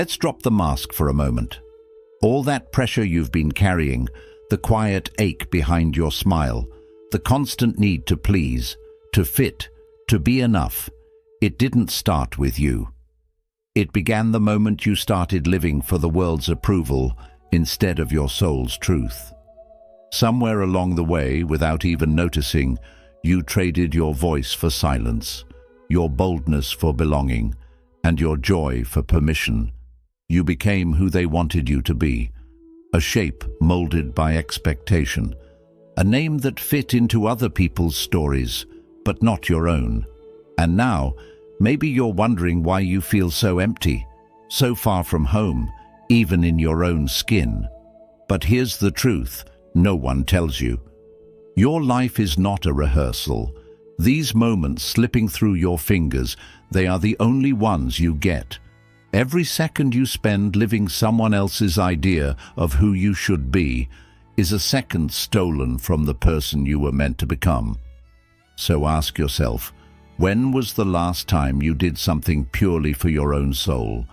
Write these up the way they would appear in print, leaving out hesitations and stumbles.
Let's drop the mask for a moment. All that pressure you've been carrying, the quiet ache behind your smile, the constant need to please, to fit, to be enough, it didn't start with you. It began the moment you started living for the world's approval instead of your soul's truth. Somewhere along the way, without even noticing, you traded your voice for silence, your boldness for belonging, and your joy for permission. You became who they wanted you to be, a shape molded by expectation, a name that fit into other people's stories, but not your own. And now, maybe you're wondering why you feel so empty, so far from home, even in your own skin. But here's the truth no one tells you. Your life is not a rehearsal. These moments slipping through your fingers, they are the only ones you get. Every second you spend living someone else's idea of who you should be is a second stolen from the person you were meant to become. So ask yourself, when was the last time you did something purely for your own soul?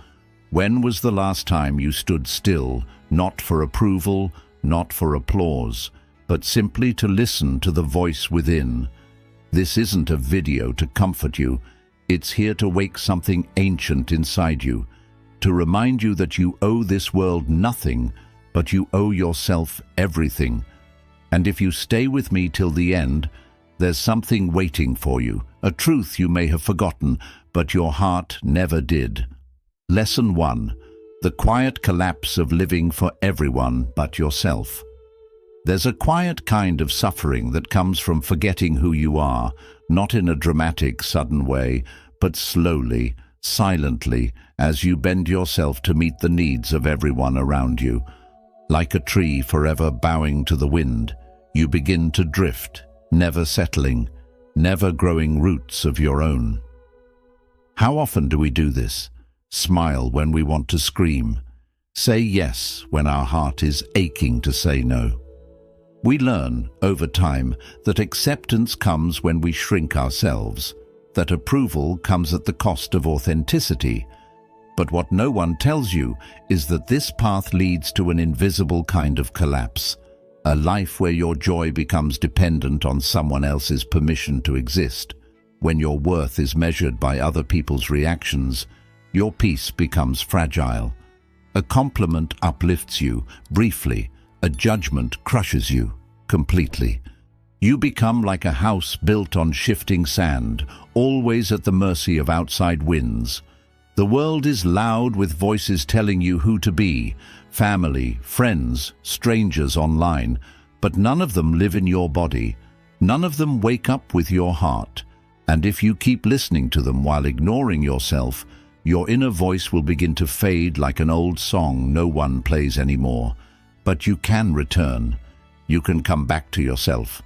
When was the last time you stood still, not for approval, not for applause, but simply to listen to the voice within? This isn't a video to comfort you. It's here to wake something ancient inside you, to remind you that you owe this world nothing, but you owe yourself everything. And if you stay with me till the end, there's something waiting for you, a truth you may have forgotten, but your heart never did. Lesson 1. The quiet collapse of living for everyone but yourself. There's a quiet kind of suffering that comes from forgetting who you are, not in a dramatic, sudden way, but slowly, silently, as you bend yourself to meet the needs of everyone around you. Like a tree forever bowing to the wind, you begin to drift, never settling, never growing roots of your own. How often do we do this? Smile when we want to scream. Say yes when our heart is aching to say no. We learn, over time, that acceptance comes when we shrink ourselves, that approval comes at the cost of authenticity. But what no one tells you is that this path leads to an invisible kind of collapse, a life where your joy becomes dependent on someone else's permission to exist. When your worth is measured by other people's reactions, your peace becomes fragile. A compliment uplifts you briefly, a judgment crushes you completely. You become like a house built on shifting sand, always at the mercy of outside winds. The world is loud with voices telling you who to be, family, friends, strangers online, but none of them live in your body. None of them wake up with your heart. And if you keep listening to them while ignoring yourself, your inner voice will begin to fade like an old song no one plays anymore. But you can return. You can come back to yourself.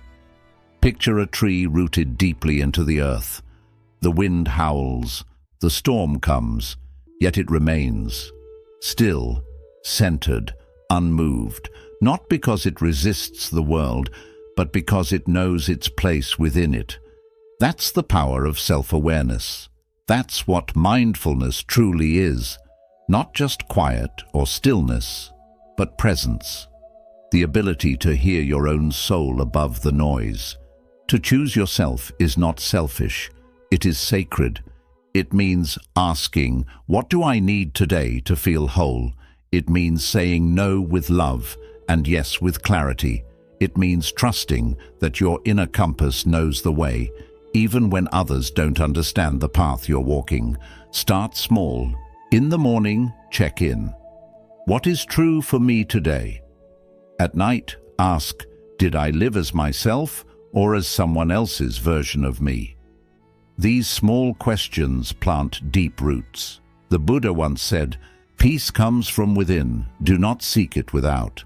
Picture a tree rooted deeply into the earth. The wind howls, the storm comes, yet it remains. Still, centered, unmoved, not because it resists the world, but because it knows its place within it. That's the power of self-awareness. That's what mindfulness truly is. Not just quiet or stillness, but presence. The ability to hear your own soul above the noise. To choose yourself is not selfish, it is sacred. It means asking, what do I need today to feel whole? It means saying no with love and yes with clarity. It means trusting that your inner compass knows the way, even when others don't understand the path you're walking. Start small. In the morning, check in. What is true for me today? At night, ask, did I live as myself or as someone else's version of me? These small questions plant deep roots. The Buddha once said, peace comes from within, do not seek it without.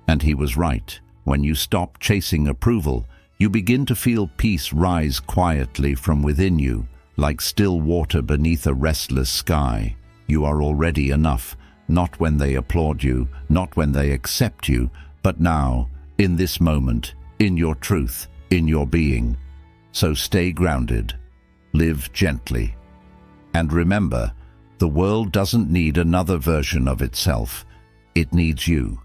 And he was right. When you stop chasing approval, you begin to feel peace rise quietly from within you, like still water beneath a restless sky. You are already enough, not when they applaud you, not when they accept you, but now, in this moment, in your truth, in your being. So stay grounded, live gently, and remember, The world doesn't need another version of itself. It needs you.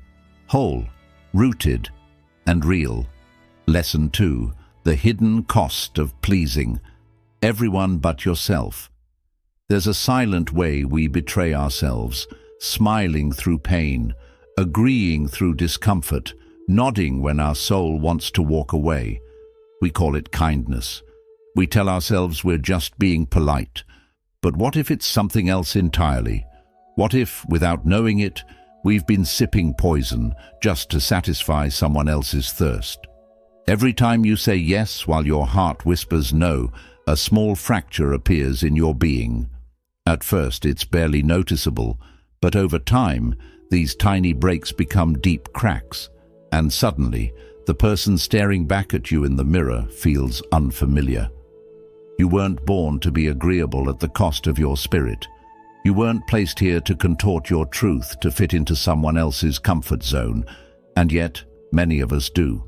Whole, rooted, and real. Lesson 2. The hidden cost of pleasing everyone but yourself. There's a silent way we betray ourselves, smiling through pain, agreeing through discomfort, nodding when our soul wants to walk away. We call it kindness. We tell ourselves we're just being polite. But what if it's something else entirely? What if, without knowing it, we've been sipping poison just to satisfy someone else's thirst? Every time you say yes while your heart whispers no, a small fracture appears in your being. At first, it's barely noticeable, but over time, these tiny breaks become deep cracks, and suddenly, the person staring back at you in the mirror feels unfamiliar. You weren't born to be agreeable at the cost of your spirit. You weren't placed here to contort your truth to fit into someone else's comfort zone, and yet, many of us do.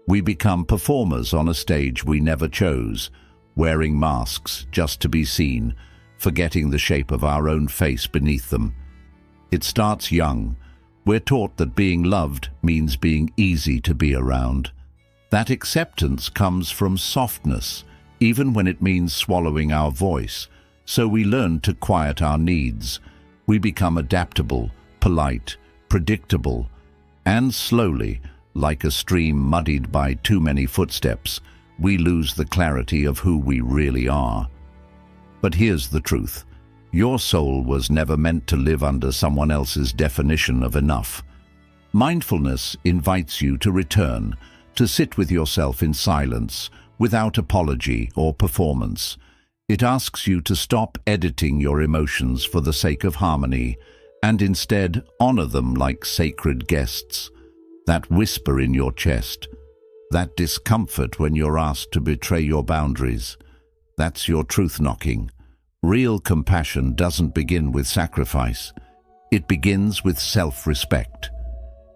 We become performers on a stage we never chose, wearing masks just to be seen, forgetting the shape of our own face beneath them. It starts young. We're taught that being loved means being easy to be around. That acceptance comes from softness, even when it means swallowing our voice. So we learn to quiet our needs. We become adaptable, polite, predictable, and slowly, like a stream muddied by too many footsteps, we lose the clarity of who we really are. But here's the truth. Your soul was never meant to live under someone else's definition of enough. Mindfulness invites you to return, to sit with yourself in silence, without apology or performance. It asks you to stop editing your emotions for the sake of harmony, and instead honor them like sacred guests. That whisper in your chest, that discomfort when you're asked to betray your boundaries, that's your truth knocking. Real compassion doesn't begin with sacrifice. It begins with self-respect.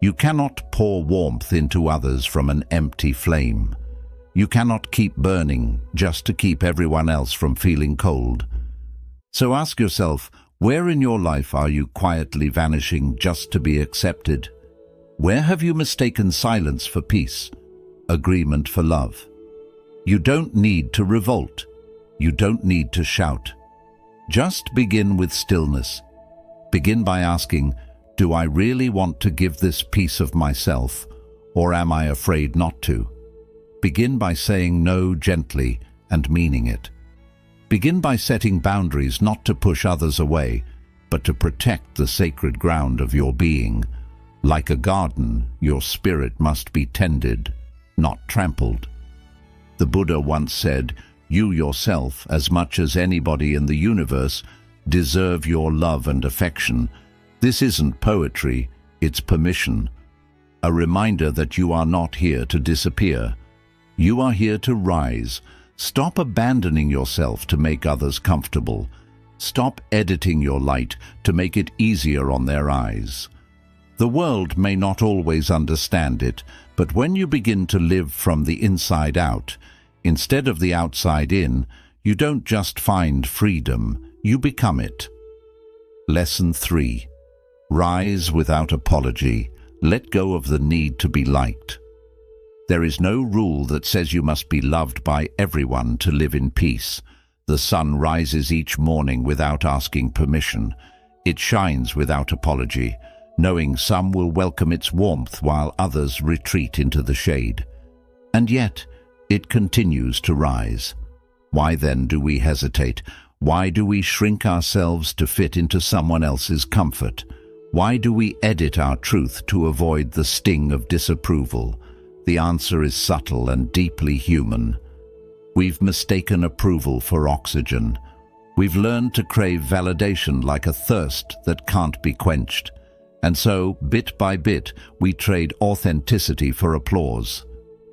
You cannot pour warmth into others from an empty flame. You cannot keep burning just to keep everyone else from feeling cold. So ask yourself, where in your life are you quietly vanishing just to be accepted? Where have you mistaken silence for peace, agreement for love? You don't need to revolt. You don't need to shout. Just begin with stillness. Begin by asking, do I really want to give this piece of myself, or am I afraid not to? Begin by saying no gently and meaning it. Begin by setting boundaries not to push others away, but to protect the sacred ground of your being. Like a garden, your spirit must be tended, not trampled. The Buddha once said, you yourself, as much as anybody in the universe, deserve your love and affection. This isn't poetry, it's permission. A reminder that you are not here to disappear. You are here to rise. Stop abandoning yourself to make others comfortable. Stop editing your light to make it easier on their eyes. The world may not always understand it, but when you begin to live from the inside out, instead of the outside in, you don't just find freedom, you become it. Lesson 3. Rise without apology. Let go of the need to be liked. There is no rule that says you must be loved by everyone to live in peace. The sun rises each morning without asking permission. It shines without apology, knowing some will welcome its warmth while others retreat into the shade. And yet, it continues to rise. Why then do we hesitate? Why do we shrink ourselves to fit into someone else's comfort? Why do we edit our truth to avoid the sting of disapproval? The answer is subtle and deeply human. We've mistaken approval for oxygen. We've learned to crave validation like a thirst that can't be quenched. And so, bit by bit, we trade authenticity for applause.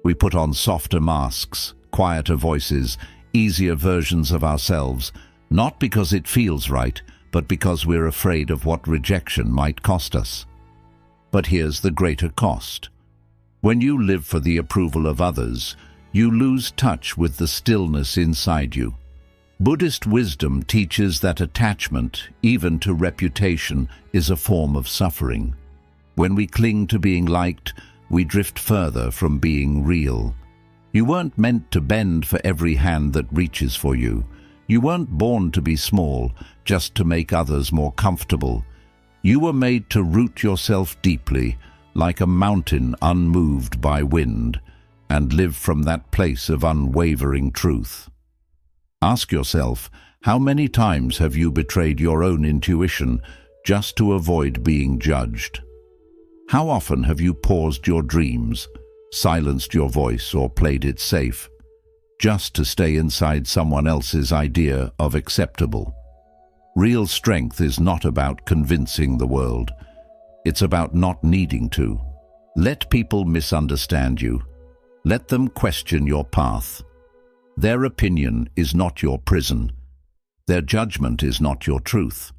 We put on softer masks, quieter voices, easier versions of ourselves, not because it feels right, but because we're afraid of what rejection might cost us. But here's the greater cost. When you live for the approval of others, you lose touch with the stillness inside you. Buddhist wisdom teaches that attachment, even to reputation, is a form of suffering. When we cling to being liked, we drift further from being real. You weren't meant to bend for every hand that reaches for you. You weren't born to be small, just to make others more comfortable. You were made to root yourself deeply, like a mountain unmoved by wind, and live from that place of unwavering truth. Ask yourself, how many times have you betrayed your own intuition just to avoid being judged? How often have you paused your dreams, silenced your voice, or played it safe, just to stay inside someone else's idea of acceptable? Real strength is not about convincing the world. It's about not needing to. Let people misunderstand you. Let them question your path. Their opinion is not your prison. Their judgment is not your truth.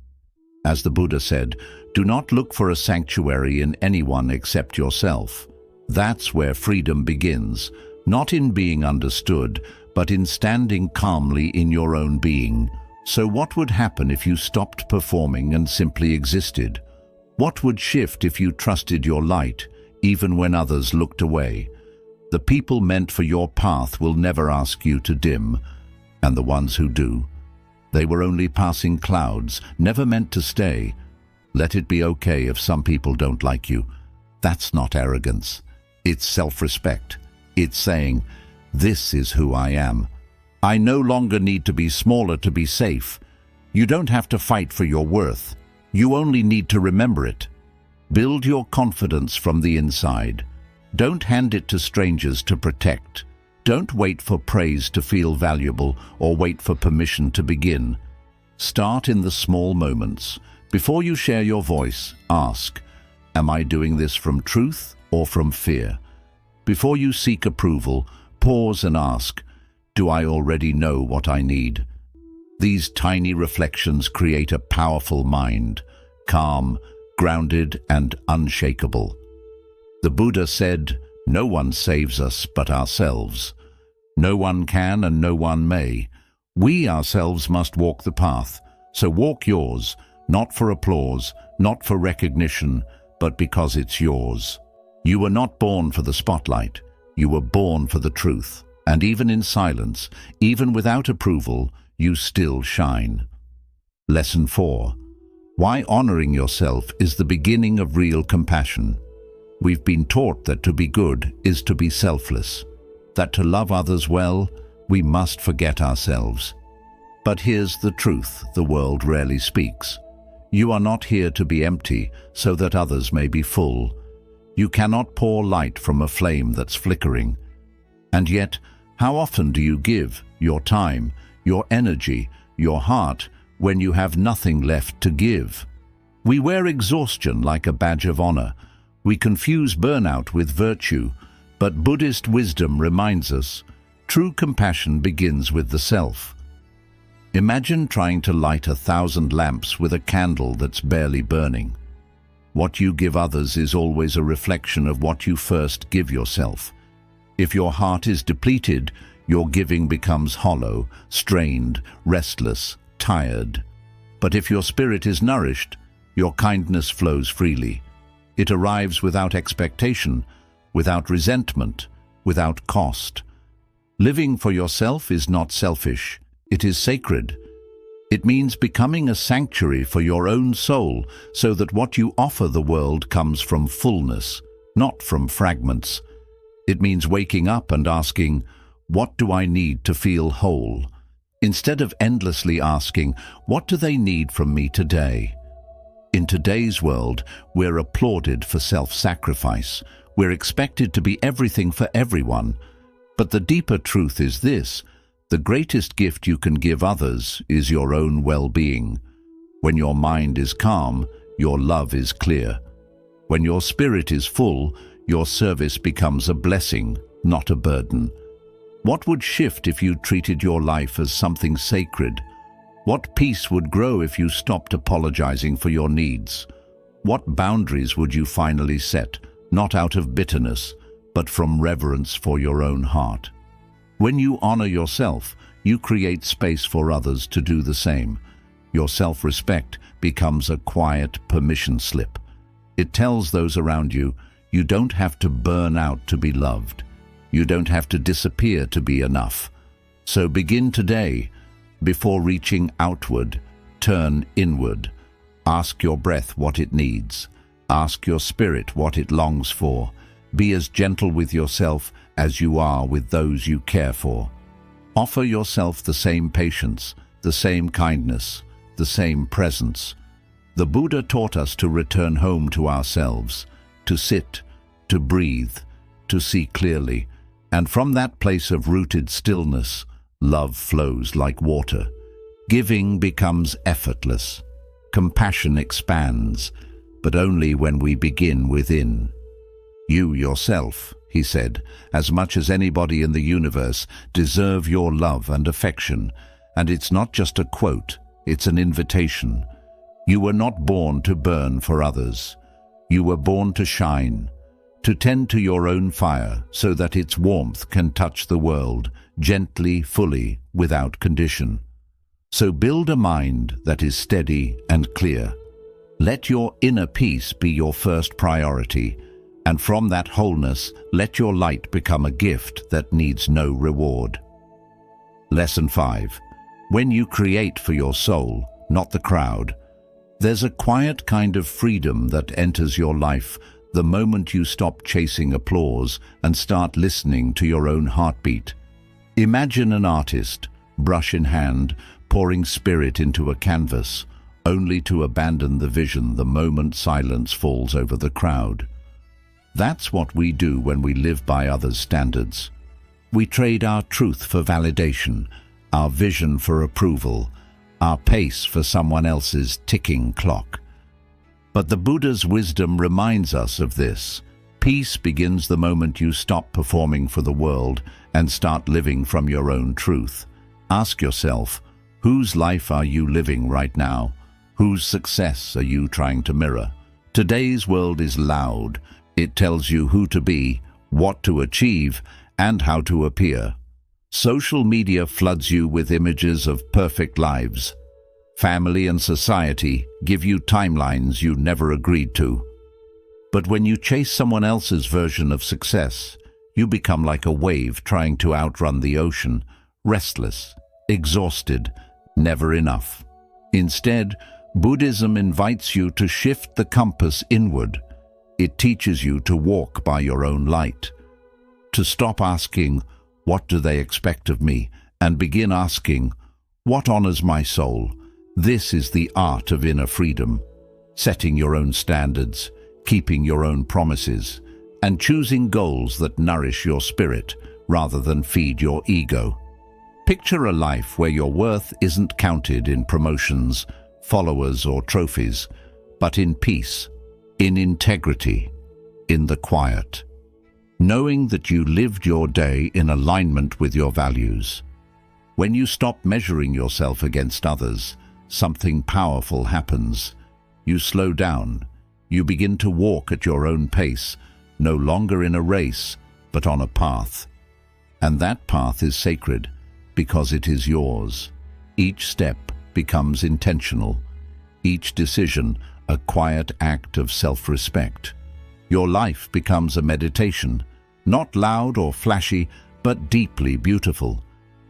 As the Buddha said, do not look for a sanctuary in anyone except yourself. That's where freedom begins, not in being understood, but in standing calmly in your own being. So what would happen if you stopped performing and simply existed? What would shift if you trusted your light, even when others looked away? The people meant for your path will never ask you to dim, and the ones who do, they were only passing clouds, never meant to stay. Let it be okay if some people don't like you. That's not arrogance. It's self-respect. It's saying, this is who I am. I no longer need to be smaller to be safe. You don't have to fight for your worth. You only need to remember it. Build your confidence from the inside. Don't hand it to strangers to protect. Don't wait for praise to feel valuable or wait for permission to begin. Start in the small moments. Before you share your voice, ask, am I doing this from truth or from fear? Before you seek approval, pause and ask, do I already know what I need? These tiny reflections create a powerful mind, calm, grounded, and unshakable. The Buddha said, no one saves us but ourselves. No one can and no one may. We ourselves must walk the path. So walk yours, not for applause, not for recognition, but because it's yours. You were not born for the spotlight. You were born for the truth. And even in silence, even without approval, you still shine. Lesson 4. Why honoring yourself is the beginning of real compassion. We've been taught that to be good is to be selfless, that to love others well, we must forget ourselves. But here's the truth the world rarely speaks. You are not here to be empty so that others may be full. You cannot pour light from a flame that's flickering. And yet, how often do you give your time, your energy, your heart when you have nothing left to give? We wear exhaustion like a badge of honor. We confuse burnout with virtue, but Buddhist wisdom reminds us, true compassion begins with the self. Imagine trying to light 1,000 lamps with a candle that's barely burning. What you give others is always a reflection of what you first give yourself. If your heart is depleted, your giving becomes hollow, strained, restless, tired. But if your spirit is nourished, your kindness flows freely. It arrives without expectation, without resentment, without cost. Living for yourself is not selfish, it is sacred. It means becoming a sanctuary for your own soul so that what you offer the world comes from fullness, not from fragments. It means waking up and asking, what do I need to feel whole? Instead of endlessly asking, what do they need from me today? In today's world, we're applauded for self-sacrifice. We're expected to be everything for everyone. But the deeper truth is this: the greatest gift you can give others is your own well-being. When your mind is calm, your love is clear. When your spirit is full, your service becomes a blessing, not a burden. What would shift if you treated your life as something sacred? What peace would grow if you stopped apologizing for your needs? What boundaries would you finally set, not out of bitterness, but from reverence for your own heart? When you honor yourself, you create space for others to do the same. Your self-respect becomes a quiet permission slip. It tells those around you, you don't have to burn out to be loved. You don't have to disappear to be enough. So begin today. Before reaching outward, turn inward. Ask your breath what it needs. Ask your spirit what it longs for. Be as gentle with yourself as you are with those you care for. Offer yourself the same patience, the same kindness, the same presence. The Buddha taught us to return home to ourselves, to sit, to breathe, to see clearly, and from that place of rooted stillness, love flows like water. Giving becomes effortless. Compassion expands, but only when we begin within. You yourself, he said, as much as anybody in the universe, deserve your love and affection, and it's not just a quote, it's an invitation. You were not born to burn for others. You were born to shine, to tend to your own fire so that its warmth can touch the world, gently, fully, without condition. So build a mind that is steady and clear. Let your inner peace be your first priority, and from that wholeness, let your light become a gift that needs no reward. Lesson 5. When you create for your soul, not the crowd, there's a quiet kind of freedom that enters your life the moment you stop chasing applause and start listening to your own heartbeat. Imagine an artist, brush in hand, pouring spirit into a canvas, only to abandon the vision the moment silence falls over the crowd. That's what we do when we live by others' standards. We trade our truth for validation, our vision for approval, our pace for someone else's ticking clock. But the Buddha's wisdom reminds us of this. Peace begins the moment you stop performing for the world and start living from your own truth. Ask yourself, whose life are you living right now? Whose success are you trying to mirror? Today's world is loud. It tells you who to be, what to achieve, and how to appear. Social media floods you with images of perfect lives. Family and society give you timelines you never agreed to. But when you chase someone else's version of success, you become like a wave trying to outrun the ocean, restless, exhausted, never enough. Instead, Buddhism invites you to shift the compass inward. It teaches you to walk by your own light, to stop asking, what do they expect of me, and begin asking, what honors my soul? This is the art of inner freedom, setting your own standards, keeping your own promises, and choosing goals that nourish your spirit rather than feed your ego. Picture a life where your worth isn't counted in promotions, followers, or trophies, but in peace, in integrity, in the quiet, knowing that you lived your day in alignment with your values. When you stop measuring yourself against others, something powerful happens. You slow down. You begin to walk at your own pace, no longer in a race, but on a path. And that path is sacred because it is yours. Each step becomes intentional. Each decision a quiet act of self-respect. Your life becomes a meditation, not loud or flashy, but deeply beautiful,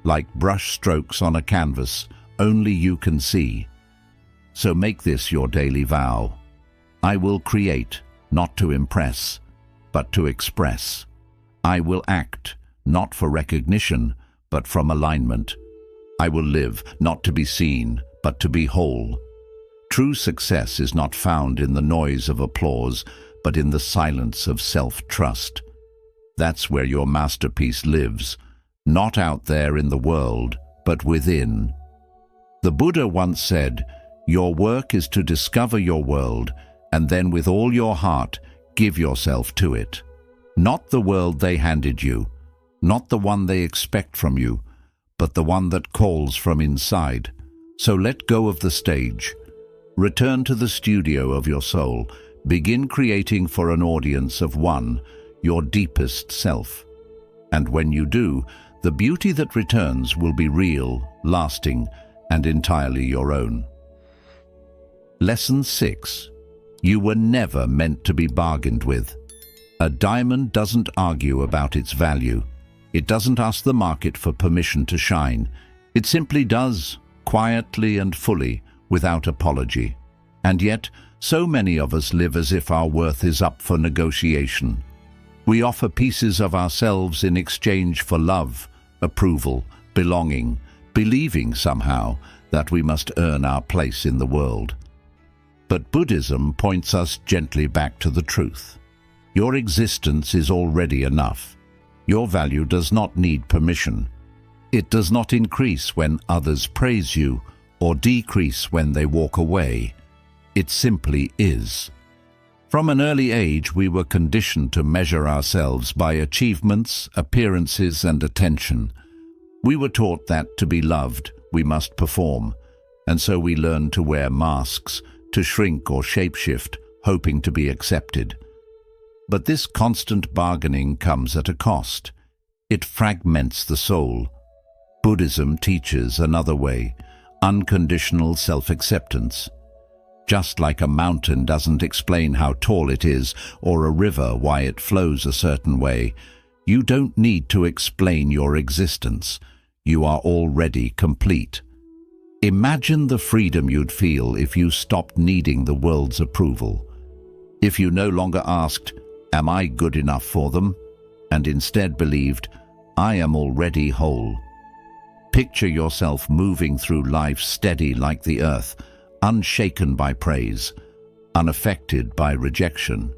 like brush strokes on a canvas only you can see. So make this your daily vow. I will create, not to impress, but to express. I will act, not for recognition, but from alignment. I will live, not to be seen, but to be whole. True success is not found in the noise of applause, but in the silence of self-trust. That's where your masterpiece lives, not out there in the world, but within. The Buddha once said, "Your work is to discover your world, and then with all your heart, give yourself to it. Not the world they handed you, not the one they expect from you, but the one that calls from inside. So let go of the stage. Return to the studio of your soul. Begin creating for an audience of one, your deepest self. And when you do, The beauty that returns will be real, lasting, and entirely your own. Lesson 6. You were never meant to be bargained with. A diamond doesn't argue about its value. It doesn't ask the market for permission to shine. It simply does, quietly and fully, without apology. And yet, so many of us live as if our worth is up for negotiation. We offer pieces of ourselves in exchange for love, approval, belonging, believing somehow that we must earn our place in the world. But Buddhism points us gently back to the truth. Your existence is already enough. Your value does not need permission. It does not increase when others praise you or decrease when they walk away. It simply is. From an early age, we were conditioned to measure ourselves by achievements, appearances, and attention. We were taught that to be loved, we must perform, and so we learned to wear masks, to shrink or shapeshift, hoping to be accepted. But this constant bargaining comes at a cost. It fragments the soul. Buddhism teaches another way, unconditional self-acceptance. Just like a mountain doesn't explain how tall it is, or a river why it flows a certain way, you don't need to explain your existence. You are already complete. Imagine the freedom you'd feel if you stopped needing the world's approval. If you no longer asked, "Am I good enough for them?" and instead believed, "I am already whole." Picture yourself moving through life steady like the earth, unshaken by praise, unaffected by rejection.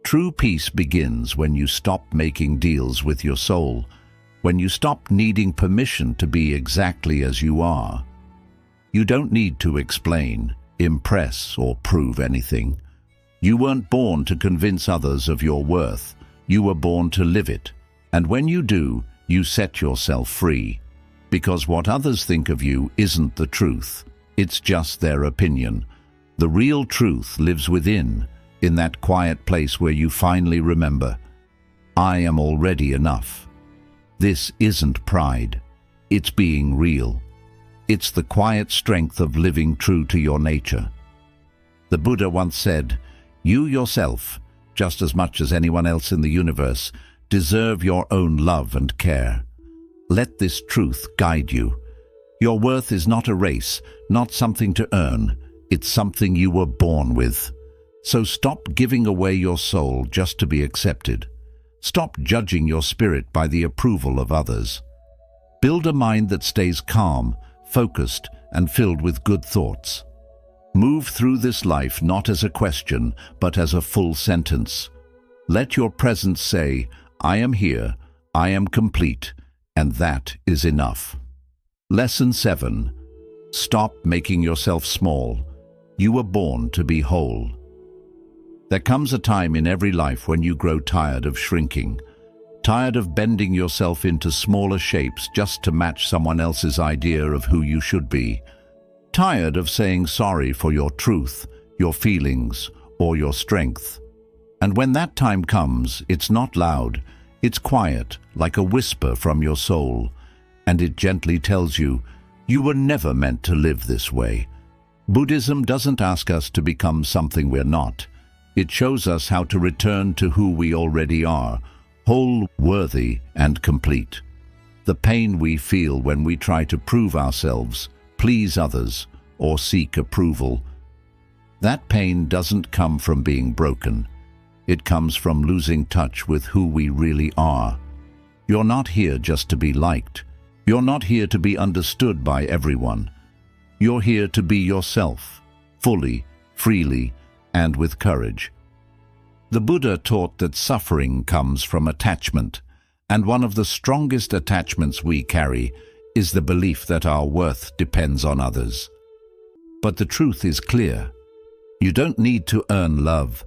True peace begins when you stop making deals with your soul, when you stop needing permission to be exactly as you are. You don't need to explain, impress, or prove anything. You weren't born to convince others of your worth. You were born to live it. And when you do, you set yourself free. Because what others think of you isn't the truth. It's just their opinion. The real truth lives within, in that quiet place where you finally remember, "I am already enough." This isn't pride. It's being real. It's the quiet strength of living true to your nature. The Buddha once said, "You yourself, just as much as anyone else in the universe, deserve your own love and care." Let this truth guide you. Your worth is not a race, not something to earn. It's something you were born with. So stop giving away your soul just to be accepted. Stop judging your spirit by the approval of others. Build a mind that stays calm, focused, and filled with good thoughts. Move through this life not as a question, but as a full sentence. Let your presence say, "I am here, I am complete," and that is enough. Lesson 7. Stop making yourself small. You were born to be whole. There comes a time in every life when you grow tired of shrinking, tired of bending yourself into smaller shapes just to match someone else's idea of who you should be. Tired of saying sorry for your truth, your feelings, or your strength. And when that time comes, it's not loud, it's quiet, like a whisper from your soul, and it gently tells you, you were never meant to live this way. Buddhism doesn't ask us to become something we're not. It shows us how to return to who we already are, whole, worthy, and complete. The pain we feel when we try to prove ourselves, please others, or seek approval, that pain doesn't come from being broken. It comes from losing touch with who we really are. You're not here just to be liked. You're not here to be understood by everyone. You're here to be yourself, fully, freely, and with courage. The Buddha taught that suffering comes from attachment, and one of the strongest attachments we carry is the belief that our worth depends on others. But the truth is clear. You don't need to earn love.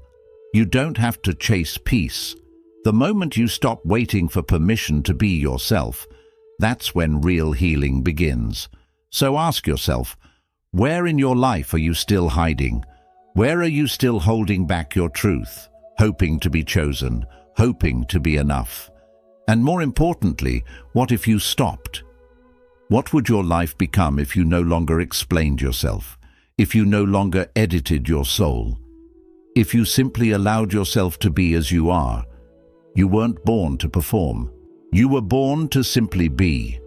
You don't have to chase peace. The moment you stop waiting for permission to be yourself, that's when real healing begins. So ask yourself, where in your life are you still hiding? Where are you still holding back your truth, hoping to be chosen, hoping to be enough? And more importantly, what if you stopped? What would your life become if you no longer explained yourself? If you no longer edited your soul? If you simply allowed yourself to be as you are? You weren't born to perform. You were born to simply be.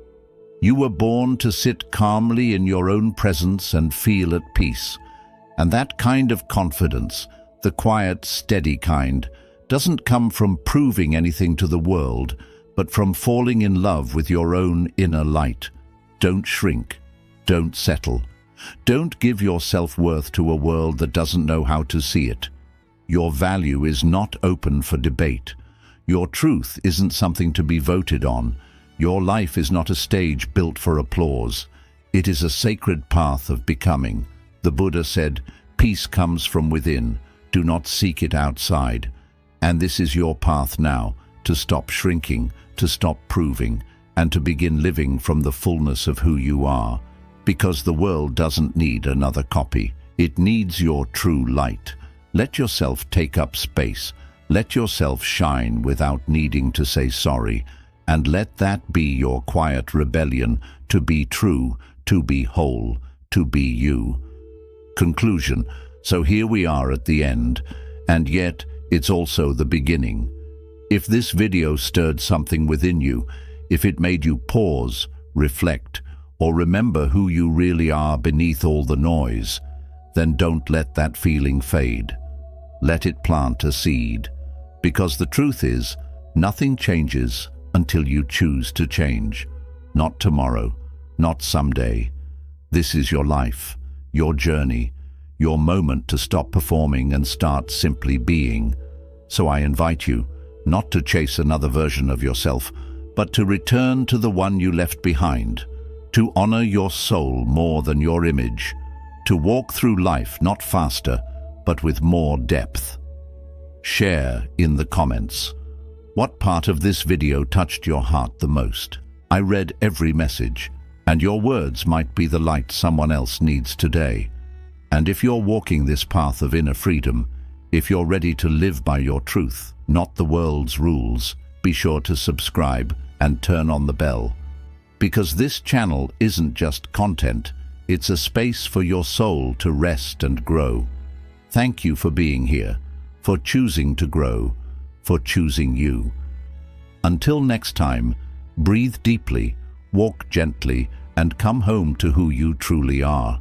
You were born to sit calmly in your own presence and feel at peace. And that kind of confidence, the quiet, steady kind, doesn't come from proving anything to the world, but from falling in love with your own inner light. Don't shrink. Don't settle. Don't give your self-worth to a world that doesn't know how to see it. Your value is not open for debate. Your truth isn't something to be voted on. Your life is not a stage built for applause. It is a sacred path of becoming. The Buddha said, "Peace comes from within. Do not seek it outside." And this is your path now, to stop shrinking, to stop proving, and to begin living from the fullness of who you are. Because the world doesn't need another copy. It needs your true light. Let yourself take up space. Let yourself shine without needing to say sorry. And let that be your quiet rebellion to be true, to be whole, to be you. Conclusion. So here we are at the end, and yet it's also the beginning. If this video stirred something within you, if it made you pause, reflect, or remember who you really are beneath all the noise, then don't let that feeling fade. Let it plant a seed. Because the truth is, nothing changes until you choose to change. Not tomorrow, not someday. This is your life, your journey, your moment to stop performing and start simply being. So I invite you, not to chase another version of yourself, but to return to the one you left behind, to honor your soul more than your image, to walk through life not faster, but with more depth. Share in the comments. What part of this video touched your heart the most? I read every message, and your words might be the light someone else needs today. And if you're walking this path of inner freedom, if you're ready to live by your truth, not the world's rules, be sure to subscribe and turn on the bell. Because this channel isn't just content, it's a space for your soul to rest and grow. Thank you for being here, for choosing to grow, for choosing you. Until next time, breathe deeply, walk gently, and come home to who you truly are.